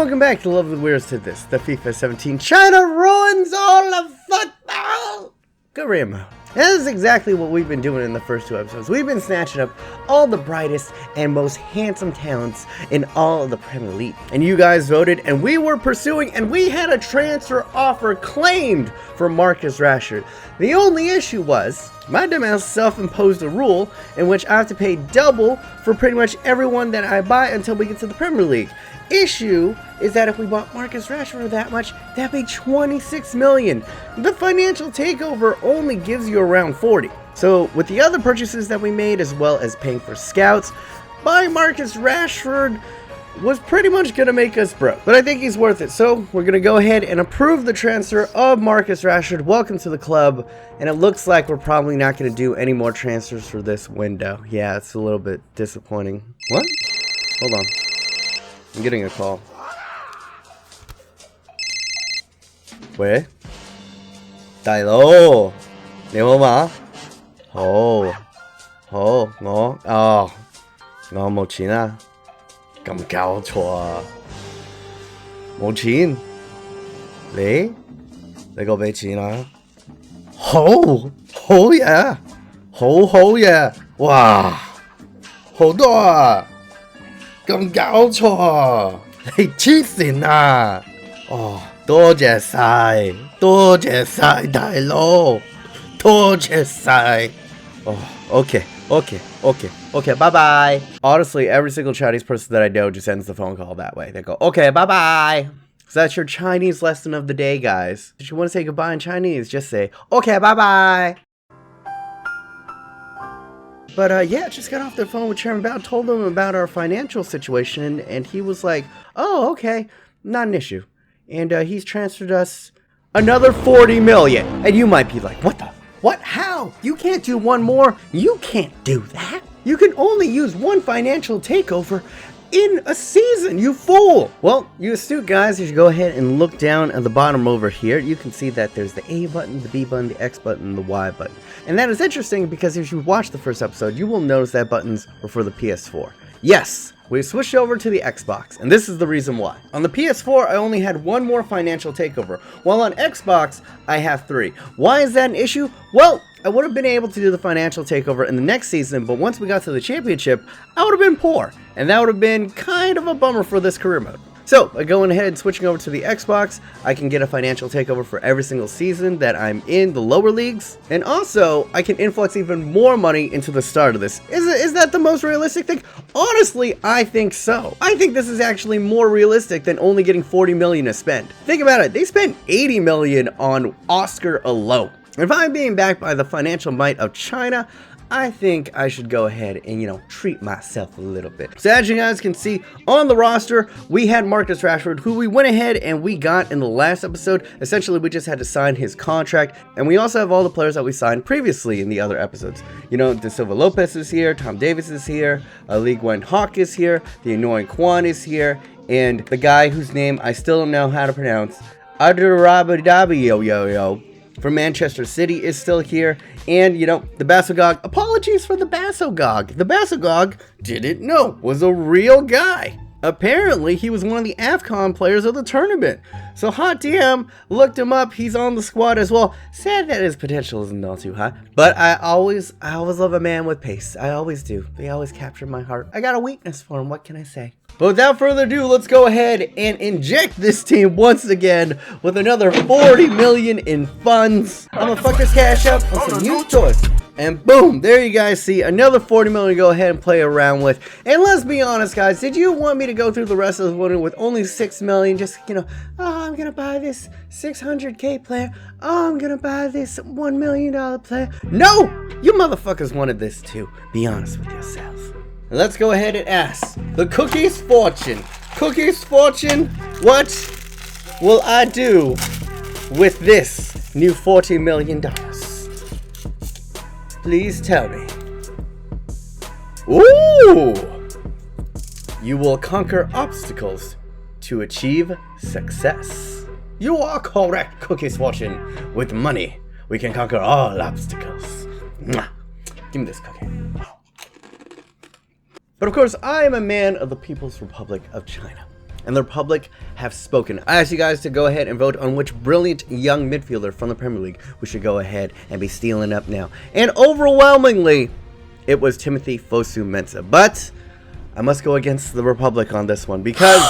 welcome back to Lovely Weirds to this, the FIFA 17 China ruins all of football career mode. That is exactly what we've been doing in the first two episodes. We've been snatching up all the brightest and most handsome talents in all of the Premier League. And you guys voted, and we were pursuing, and we had a transfer offer claimed for Marcus Rashford. The only issue was, Matt Damon self-imposed a rule in which I have to pay double for pretty much everyone that I buy until we get to the Premier League. Issue is that if we bought Marcus Rashford that much, that'd be 26 million. The financial takeover only gives you around 40. So with the other purchases that we made, as well as paying for scouts, buying Marcus Rashford was pretty much gonna make us broke. But I think he's worth it. So we're gonna go ahead and approve the transfer of Marcus Rashford. Welcome to the club. And it looks like we're probably not gonna do any more transfers for this window. Yeah, it's a little bit disappointing. What? Hold on. I'm getting a call. 喂，大佬，你好嘛？好，我冇錢啊，咁搞錯啊，冇錢，你個俾錢啊？好嘢，好嘢，哇，好多啊！咁搞錯啊！你黐線啊！哦，多謝晒，大佬，多謝晒。Oh, okay, bye bye. Honestly, every single Chinese person that I know just ends the phone call that way. They go, okay, bye bye. So that's your Chinese lesson of the day, guys. If you want to say goodbye in Chinese, just say, okay, bye bye. But yeah, just got off the phone with Chairman Bao, told him about our financial situation, and he was like, oh, okay, not an issue. And he's transferred us another 40 million. And you might be like, what the? What? How? You can't do one more? You can't do that. You can only use one financial takeover in a season, you fool! Well, you astute guys, you should go ahead and look down at the bottom over here. You can see that there's the A button, the B button, the X button, and the Y button. And that is interesting because if you watch the first episode, you will notice that buttons were for the PS4. Yes, we switched over to the Xbox, and this is the reason why. On the PS4, I only had one more financial takeover, while on Xbox, I have 3. Why is that an issue? Well, I would have been able to do the financial takeover in the next season, but once we got to the championship, I would have been poor, and that would have been kind of a bummer for this career mode. So, by going ahead and switching over to the Xbox, I can get a financial takeover for every single season that I'm in the lower leagues, and also, I can influx even more money into the start of this. Is that the most realistic thing? Honestly, I think so. I think this is actually more realistic than only getting 40 million to spend. Think about it, they spent 80 million on Oscar alone. If I'm being backed by the financial might of China, I think I should go ahead and, treat myself a little bit. So as you guys can see on the roster, we had Marcus Rashford, who we went ahead and we got in the last episode. Essentially, we just had to sign his contract. And we also have all the players that we signed previously in the other episodes. De Silva Lopez is here, Tom Davis is here, Lee Gwen Hawk is here, the annoying Kwan is here, and the guy whose name I still don't know how to pronounce, Adrabadabiyo from Manchester City is still here. And, the Basogog, apologies for the Basogog. The Basogog, didn't know, was a real guy. Apparently, he was one of the AFCON players of the tournament. So Hot DM looked him up, he's on the squad as well. Sad that his potential isn't all too high. But I always love a man with pace. I always do. They always capture my heart. I got a weakness for him, what can I say? But without further ado, let's go ahead and inject this team once again with another 40 million in funds. I'm gonna fuck this cash up on some new toys. And boom, there you guys see another 40 million to go ahead and play around with. And let's be honest, guys, did you want me to go through the rest of the winter with only 6 million? Just, oh, I'm gonna buy this 600k player. Oh, I'm gonna buy this $1 million player. No, you motherfuckers wanted this too. Be honest with yourselves. Let's go ahead and ask the Cookie's Fortune. Cookie's Fortune, what will I do with this new $40 million? Please tell me. Ooh! You will conquer obstacles to achieve success. You are correct, Cookie's Fortune. With money, we can conquer all obstacles. Mwah. Give me this cookie. But of course, I am a man of the People's Republic of China. and the Republic have spoken. I ask you guys to go ahead and vote on which brilliant young midfielder from the Premier League we should go ahead and be stealing up now. And overwhelmingly, it was Timothy Fosu-Mensah. But I must go against the Republic on this one because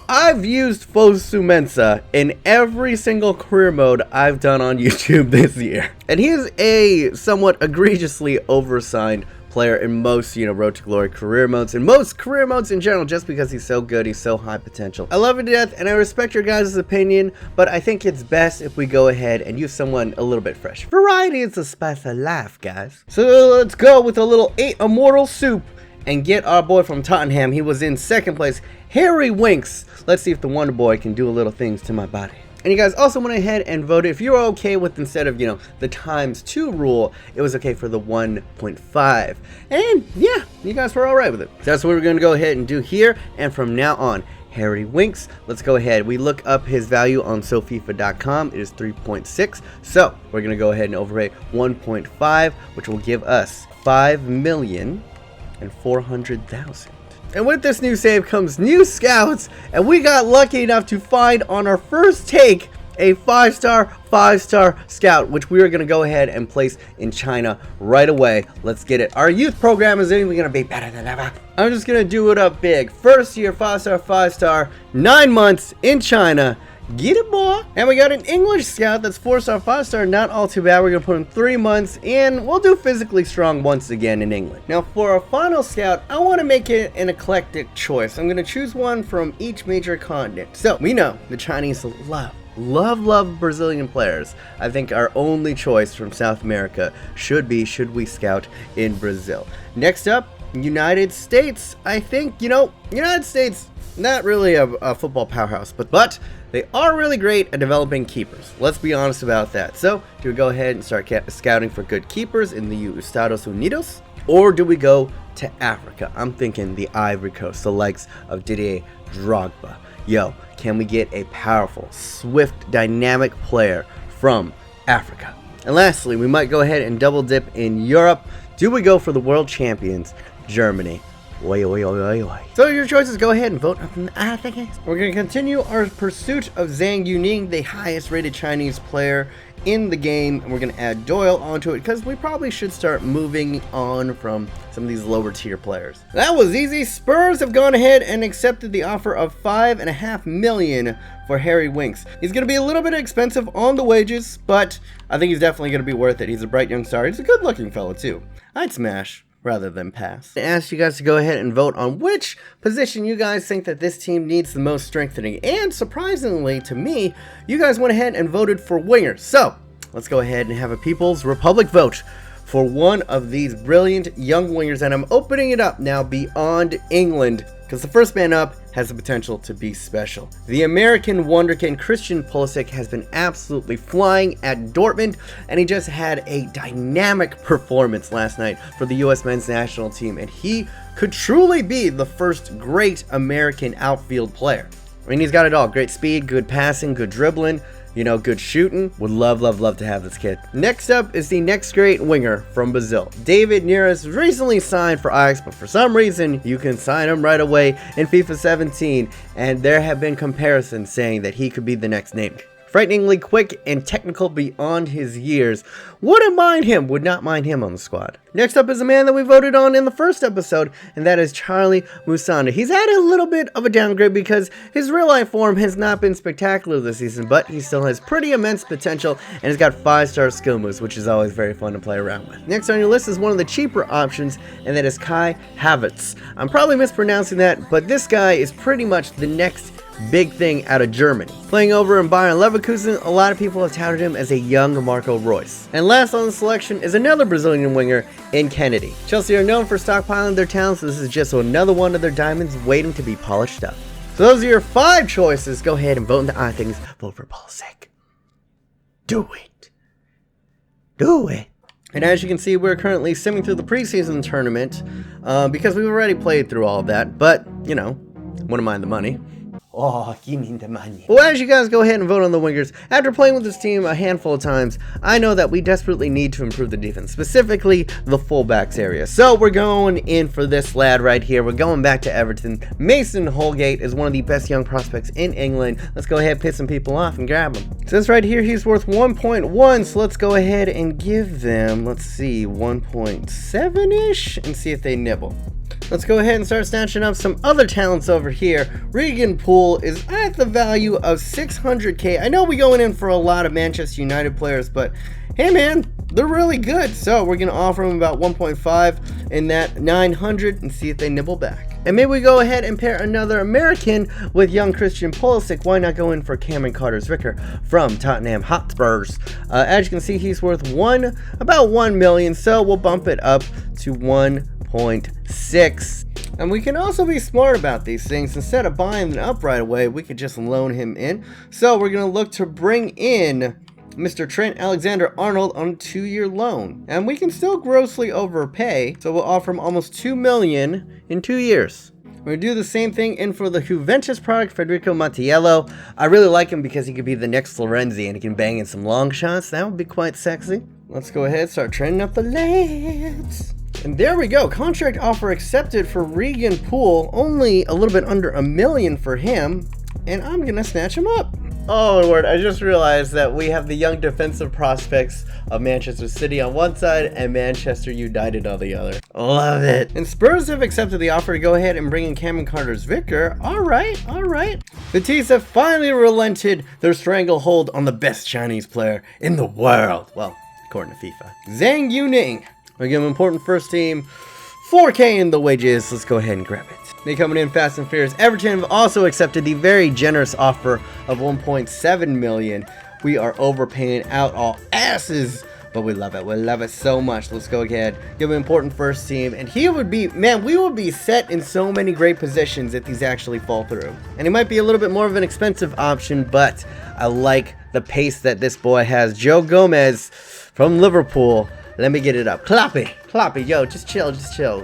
I've used Fosu-Mensah in every single career mode I've done on YouTube this year. And he is a somewhat egregiously oversigned player in most, Road to Glory career modes, and most career modes in general, just because he's so good, he's so high potential. I love him to death, and I respect your guys' opinion, but I think it's best if we go ahead and use someone a little bit fresh. Variety is the spice of life, guys. So let's go with a little 8 immortal soup and get our boy from Tottenham. He was in second place, Harry Winks. Let's see if the Wonder Boy can do a little things to my body. And you guys also went ahead and voted if you were okay with, instead of, the ×2 rule, it was okay for the 1.5. And yeah, you guys were all right with it. So that's what we're going to go ahead and do here. And from now on, Harry Winks, let's go ahead. We look up his value on SoFifa.com. It is 3.6. So we're going to go ahead and overrate 1.5, which will give us 5,400,000. And with this new save comes new scouts, and we got lucky enough to find on our first take a 5-star scout, which we are going to go ahead and place in China right away. Let's get it. Our youth program is even going to be better than ever. I'm just going to do it up big. First year, 5-star, 9 months in China. Get it, boy. And we got an English scout that's 4-star, 5-star, not all too bad. We're going to put him 3 months, and we'll do physically strong once again in England. Now, for our final scout, I want to make it an eclectic choice. I'm going to choose one from each major continent. So, we know the Chinese love Brazilian players. I think our only choice from South America should we scout in Brazil. Next up, United States. I think, United States, not really a football powerhouse, but they are really great at developing keepers. Let's be honest about that. So, do we go ahead and start scouting for good keepers in the Estados Unidos? Or do we go to Africa? I'm thinking the Ivory Coast, the likes of Didier Drogba. Yo, can we get a powerful, swift, dynamic player from Africa? And lastly, we might go ahead and double dip in Europe. Do we go for the world champions, Germany? So your choices, go ahead and vote. We're going to continue our pursuit of Zhang Yuning, the highest rated Chinese player in the game, and we're going to add Doyle onto it because we probably should start moving on from some of these lower tier players. That was easy. Spurs have gone ahead and accepted the offer of $5.5 million for Harry Winks. He's going to be a little bit expensive on the wages, but I think he's definitely going to be worth it. He's a bright young star. He's a good looking fella too. I'd smash rather than pass. I asked you guys to go ahead and vote on which position you guys think that this team needs the most strengthening, and surprisingly to me, you guys went ahead and voted for wingers. So let's go ahead and have a People's Republic vote for one of these brilliant young wingers, and I'm opening it up now beyond England because the first man up has the potential to be special. The American wonderkin Christian Pulisic has been absolutely flying at Dortmund, and he just had a dynamic performance last night for the US men's national team, and he could truly be the first great American outfield player. I mean, he's got it all. Great speed, good passing, good dribbling, good shooting. Would love to have this kid. Next up is the next great winger from Brazil. David Neres recently signed for Ajax, but for some reason, you can sign him right away in FIFA 17, and there have been comparisons saying that he could be the next Neymar. Frighteningly quick and technical beyond his years. Would not mind him on the squad. Next up is a man that we voted on in the first episode, and that is Charlie Musonda. He's had a little bit of a downgrade because his real life form has not been spectacular this season, but he still has pretty immense potential and has got 5-star skill moves, which is always very fun to play around with. Next on your list is one of the cheaper options, and that is Kai Havertz. I'm probably mispronouncing that, but this guy is pretty much the next big thing out of Germany. Playing over in Bayern Leverkusen, a lot of people have touted him as a young Marco Reus. And last on the selection is another Brazilian winger in Kennedy. Chelsea are known for stockpiling their talents, so this is just another one of their diamonds waiting to be polished up. So those are your 5 choices. Go ahead and vote in the I things. Vote for Pulisic. Do it. Do it. And as you can see, we're currently simming through the preseason tournament because we've already played through all of that, but, wouldn't mind the money. Oh, give me the money. Well, as you guys go ahead and vote on the wingers, after playing with this team a handful of times, I know that we desperately need to improve the defense, specifically the fullbacks area. So we're going in for this lad right here. We're going back to Everton. Mason Holgate is one of the best young prospects in England. Let's go ahead and piss some people off and grab him. It says right here he's worth 1.1, so let's go ahead and give them, let's see, 1.7-ish and see if they nibble. Let's go ahead and start snatching up some other talents over here. Regan Poole is at the value of 600k. I know we're going in for a lot of Manchester United players, but hey man, they're really good. So we're going to offer them about 1.5 in that 900 and see if they nibble back. And maybe we go ahead and pair another American with young Christian Pulisic. Why not go in for Cameron Carter-Vickers from Tottenham Hotspurs? As you can see, he's worth about 1 million. So we'll bump it up to 1.6. And we can also be smart about these things. Instead of buying them up right away, we could just loan him in. So we're going to look to bring in Mr. Trent Alexander-Arnold on a 2-year loan. And we can still grossly overpay, so we'll offer him almost 2 million in 2 years. We're going to do the same thing in for the Juventus product, Federico Mattiello. I really like him because he could be the next Florenzi and he can bang in some long shots. That would be quite sexy. Let's go ahead and start trending up the lads. And there we go, contract offer accepted for Regan Poole, only a little bit under $1 million for him, and I'm gonna snatch him up. Oh Lord, I just realized that we have the young defensive prospects of Manchester City on one side and Manchester United on the other. Love it. And Spurs have accepted the offer to go ahead and bring in Cameron Carter-Vickers. All right. The T's have finally relented their stranglehold on the best Chinese player in the world. Well, according to FIFA. Zhang Yuning. We give him important first team, 4K in the wages. Let's go ahead and grab it. They coming in fast and furious. Everton have also accepted the very generous offer of 1.7 million. We are overpaying out all asses, but we love it. We love it so much. Let's go ahead, give him important first team, and he would be, man, we would be set in so many great positions if these actually fall through. And he might be a little bit more of an expensive option, but I like the pace that this boy has. Joe Gomez from Liverpool. Let me get it up. Kloppy, yo, just chill.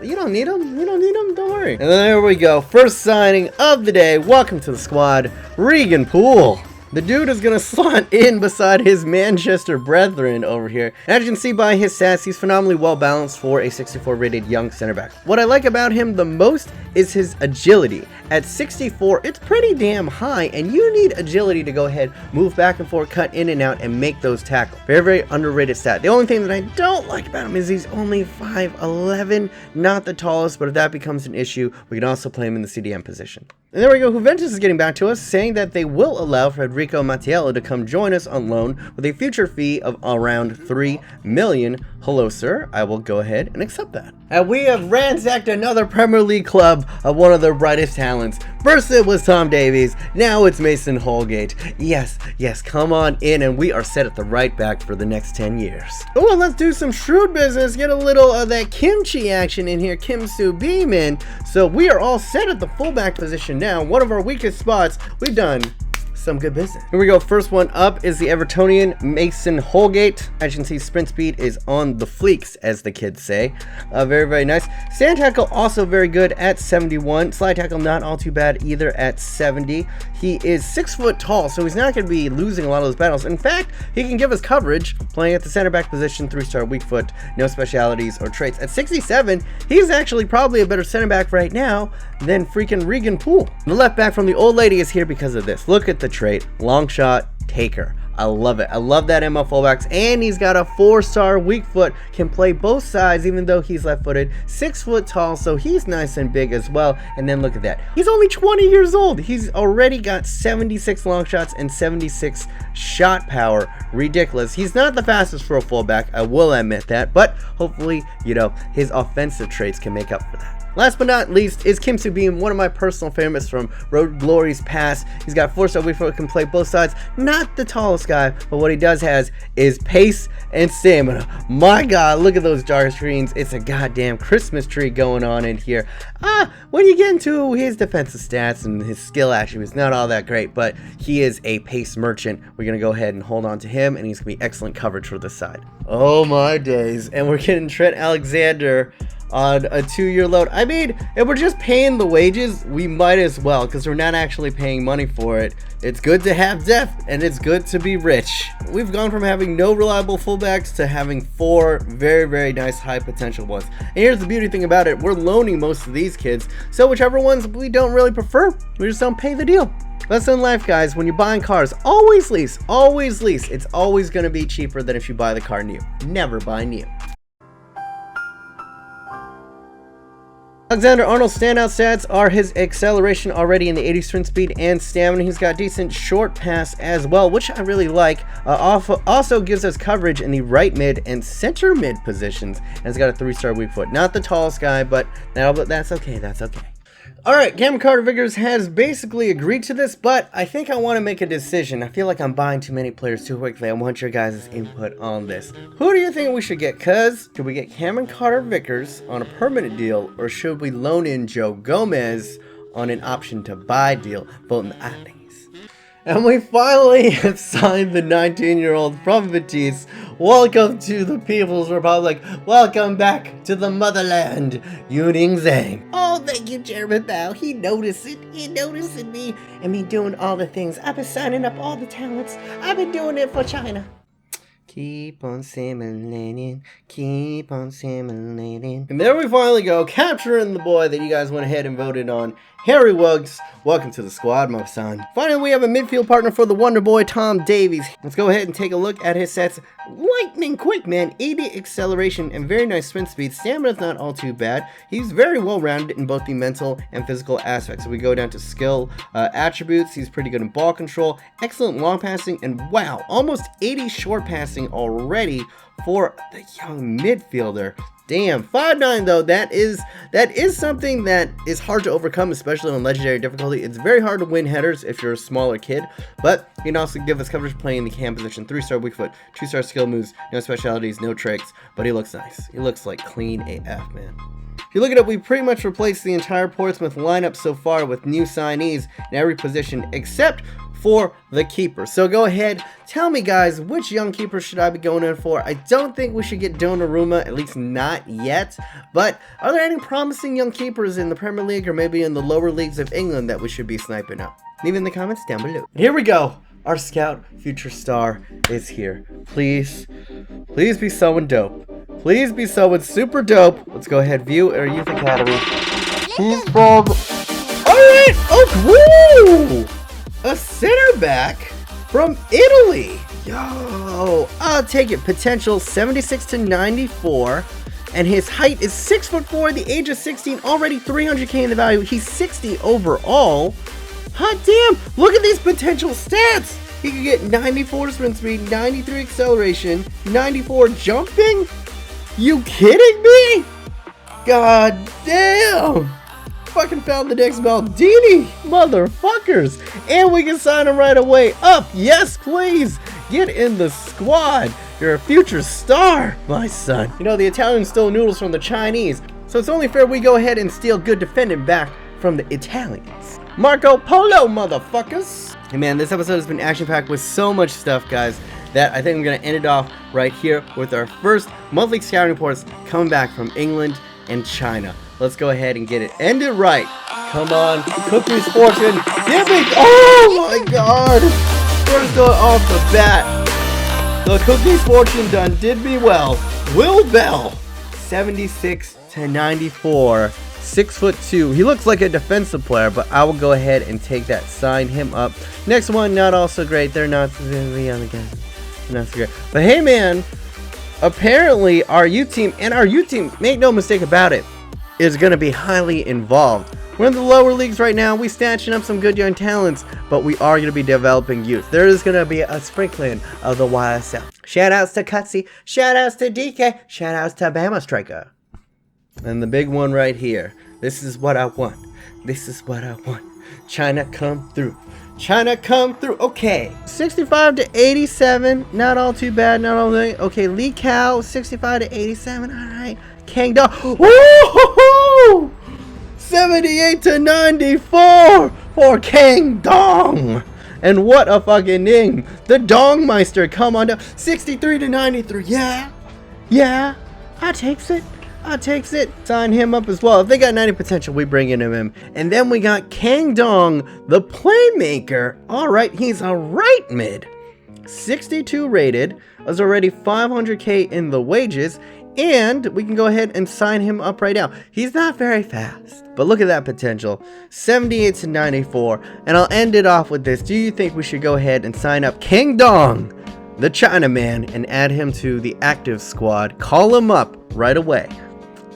You don't need him, don't worry. And there we go, first signing of the day. Welcome to the squad, Regan Poole. The dude is going to slot in beside his Manchester brethren over here. As you can see by his stats, he's phenomenally well balanced for a 64 rated young center back. What I like about him the most is his agility. At 64, it's pretty damn high, and you need agility to go ahead, move back and forth, cut in and out, and make those tackles. Very underrated stat. The only thing that I don't like about him is he's only 5'11", not the tallest, but if that becomes an issue, we can also play him in the CDM position. And there we go, Juventus is getting back to us, saying that they will allow Federico Mattiello to come join us on loan with a future fee of around 3 million. Hello, sir. I will go ahead and accept that. And we have ransacked another Premier League club of one of their brightest talents. First it was Tom Davies, now it's Mason Holgate. Yes, come on in, and we are set at the right back for the next 10 years. Oh, and let's do some shrewd business, get a little of that kimchi action in here, Kim Soo-Beeman. So we are all set at the fullback position now, one of our weakest spots. We've done some good business. Here we go, first one up is the Evertonian Mason Holgate. As you can see, sprint speed is on the fleeks, as the kids say. Very nice. Stand tackle also very good at 71. Slide tackle not all too bad either at 70. He is 6 foot tall, so he's not going to be losing a lot of those battles. In fact, he can give us coverage playing at the center back position, 3-star weak foot, no specialities or traits. At 67, he's actually probably a better center back right now than freaking Regan Poole. The left back from the old lady is here because of this. Look at the trait, long shot taker. I love it. I love that ML fullbacks, and he's got a 4-star weak foot, can play both sides even though he's left-footed, 6 foot tall, so he's nice and big as well. And then look at that, he's only 20 years old. He's already got 76 long shots and 76 shot power. Ridiculous. He's not the fastest for a fullback, I will admit that, but hopefully, you know, his offensive traits can make up for that. Last but not least is Kim Soo-Beeman, one of my personal favorites from Road Glory's past. He's got 4-star weak foot, can play both sides. Not the tallest guy, but what he does has is pace and stamina. My God, look at those dark screens. It's a goddamn Christmas tree going on in here. When you get into his defensive stats and his skill attributes, not all that great, but he is a pace merchant. We're going to go ahead and hold on to him, and he's going to be excellent coverage for this side. Oh my days. And we're getting Trent Alexander on a 2-year loan. I mean, if we're just paying the wages, we might as well, because we're not actually paying money for it. It's good to have depth, and it's good to be rich. We've gone from having no reliable fullbacks to having 4 very, very nice high potential ones. And here's the beauty thing about it, we're loaning most of these kids, so whichever ones we don't really prefer, we just don't pay the deal. Lesson in life, guys, when you're buying cars, always lease, always lease. It's always going to be cheaper than if you buy the car new. Never buy new. Alexander-Arnold's standout stats are his acceleration already in the 80 sprint speed and stamina. He's got decent short pass as well, which I really like. Also gives us coverage in the right mid and center mid positions. And he's got a 3-star weak foot. Not the tallest guy, but that's okay. That's okay. Alright, Cameron Carter-Vickers has basically agreed to this, but I think I want to make a decision. I feel like I'm buying too many players too quickly. I want your guys' input on this. Who do you think we should get? Cuz, should we get Cameron Carter-Vickers on a permanent deal, or should we loan in Joe Gomez on an option to buy deal? Vote in the islands. And we finally have signed the 19-year-old from Batiste. Welcome to the People's Republic. Welcome back to the motherland, Yuning Zhang. Oh, thank you, Chairman Bao. He noticed it. He noticed me and me doing all the things. I've been signing up all the talents. I've been doing it for China. Keep on simulating, keep on simulating. And there we finally go, capturing the boy that you guys went ahead and voted on, Harry Wuggs. Welcome to the squad, my son. Finally, we have a midfield partner for the Wonder Boy, Tom Davies. Let's go ahead and take a look at his stats. Lightning quick, man. 80 acceleration and very nice sprint speed. Stamina's not all too bad. He's very well rounded in both the mental and physical aspects. So we go down to skill attributes. He's pretty good in ball control, excellent long passing, and wow, almost 80 short passing already for the young midfielder. Damn, 5'9" though, that is something that is hard to overcome, especially on legendary difficulty. It's very hard to win headers if you're a smaller kid, but he can also give us coverage playing the cam position. 3-star weak foot, 2-star skill moves, no specialities, no tricks, but he looks nice. He looks like clean AF, man. If you look at it, we pretty much replaced the entire Portsmouth lineup so far with new signees in every position except for the keeper. So go ahead, tell me guys, which young keeper should I be going in for? I don't think we should get Donnarumma, at least not yet, but are there any promising young keepers in the Premier League or maybe in the lower leagues of England that we should be sniping up? Leave in the comments down below. And here we go, our scout future star is here. Please be someone dope. Please be someone super dope. Let's go ahead, view our youth academy. He's from, alright, oh, woo! A center back from Italy. Yo, I'll take it. Potential 76 to 94. And his height is 6'4", the age of 16, already 300k in the value. He's 60 overall. Hot damn, look at these potential stats. He could get 94 sprint speed, 93 acceleration, 94 jumping. You kidding me? God damn. Fucking found the next Maldini, motherfuckers. And we can sign him right away up. Yes, please. Get in the squad. You're a future star, my son. You know, the Italians stole noodles from the Chinese, so it's only fair we go ahead and steal good defending back from the Italians. Marco Polo, motherfuckers. Hey man, this episode has been action-packed with so much stuff, guys, that I think I'm going to end it off right here with our first monthly scouting reports coming back from England and China. Let's go ahead and get it ended right. Come on, Cookie's Fortune. Give me, oh my god. First off the bat, the Cookie's Fortune done did me well. Will Bell, 76 to 94, 6'2". He looks like a defensive player, but I will go ahead and take that, sign him up. Next one, not also great. They're not really on the game. Not so great. But hey man, apparently our youth team, make no mistake about it, is going to be highly involved. We're in the lower leagues right now. We stashing up some good young talents, but we are going to be developing youth. There is going to be a sprinkling of the YSL. Shout outs to Cutsy, shout outs to DK, shout outs to Bama Striker. And the big one right here. This is what I want. This is what I want. China come through. China come through. Okay. 65 to 87. Not all too bad. Not all that. Okay. Lee Cow, 65 to 87. All right. Kang Dong. Woo! 78 to 94 for Kang Dong. And what a fucking name. The Dongmeister. Come on down. 63 to 93. Yeah. Yeah. I takes it. takes it. Sign him up as well. If they got 90 potential, we bring in him. And then we got Kang Dong, the playmaker. All right, he's a right mid. 62 rated. There's already 500k in the wages. And we can go ahead and sign him up right now. He's not very fast, but look at that potential. 78 to 94. And I'll end it off with this. Do you think we should go ahead and sign up Kang Dong, the Chinaman, and add him to the active squad? Call him up right away.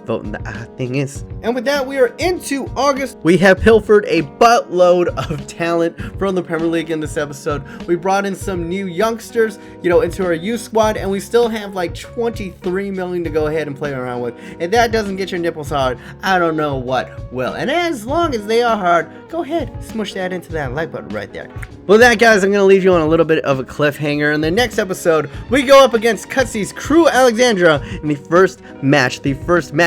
Voting the thing is. And with that, we are into August. We have pilfered a buttload of talent from the Premier League in this episode. We brought in some new youngsters, into our youth squad, and we still have like 23 million to go ahead and play around with. If that doesn't get your nipples hard, I don't know what will. And as long as they are hard, go ahead, smush that into that like button right there. With that, guys, I'm going to leave you on a little bit of a cliffhanger. In the next episode, we go up against Cutsy's Crew Alexandra in the first match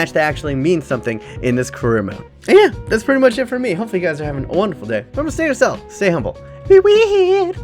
that actually means something in this career mode. And yeah, that's pretty much it for me. Hopefully you guys are having a wonderful day. Remember, stay yourself, stay humble, be weird.